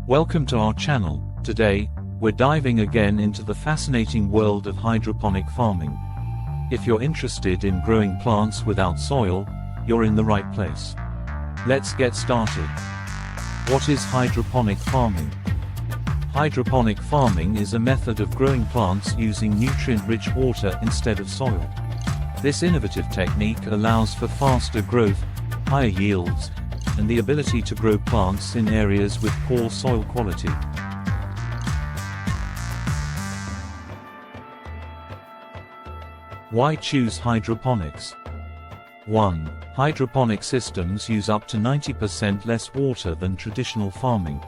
Welcome to our channel. Today, we're diving again into the fascinating world of hydroponic farming. If you're interested in growing plants without soil, you're in the right place. Let's get started. What is hydroponic farming? Hydroponic farming is a method of growing plants using nutrient-rich water instead of soil. This innovative technique allows for faster growth, higher yields, and the ability to grow plants in areas with poor soil quality. Why choose hydroponics? 1. Hydroponic systems use up to 90% less water than traditional farming.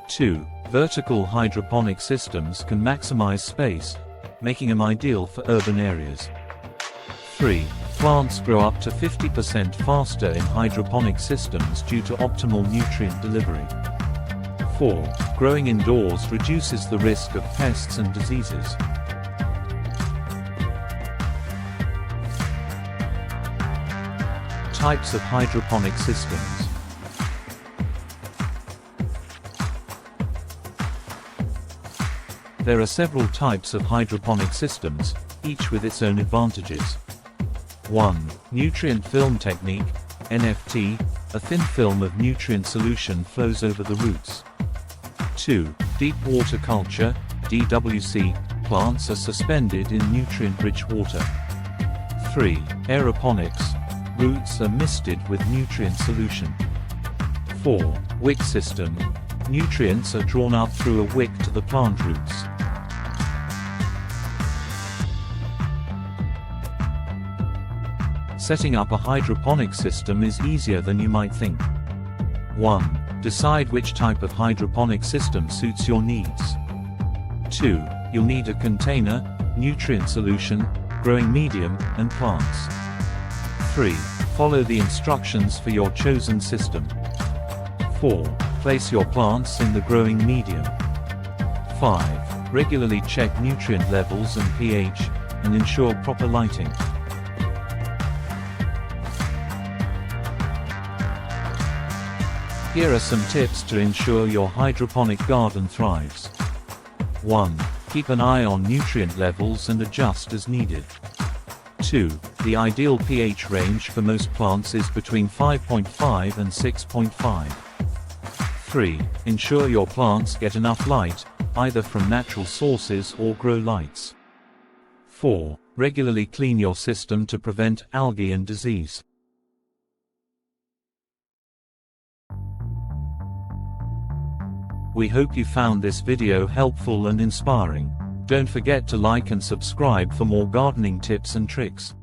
2. Vertical hydroponic systems can maximize space, making them ideal for urban areas. 3. Plants grow up to 50% faster in hydroponic systems due to optimal nutrient delivery. 4. Growing indoors reduces the risk of pests and diseases. Types of hydroponic systems. There are several types of hydroponic systems, each with its own advantages. 1. Nutrient film technique, NFT, a thin film of nutrient solution flows over the roots. 2. Deep water culture, 𝗍𝗶𝘁, plants are suspended in nutrient-rich water. 3. Aeroponics, roots are misted with nutrient solution. 4. Wick system, nutrients are drawn up through a wick to the plant roots. Setting up a hydroponic system is easier than you might think. 1. Decide which type of hydroponic system suits your needs. 2. You'll need a container, nutrient solution, growing medium, and plants. 3. Follow the instructions for your chosen system. 4. Place your plants in the growing medium. 5. Regularly check nutrient levels and pH, and ensure proper lighting. Here are some tips to ensure your hydroponic garden thrives. 1. Keep an eye on nutrient levels and adjust as needed. 2. The ideal pH range for most plants is between 5.5 and 6.5. 3. Ensure your plants get enough light, either from natural sources or grow lights. 4. Regularly clean your system to prevent algae and disease. We hope you found this video helpful and inspiring. Don't forget to like and subscribe for more gardening tips and tricks.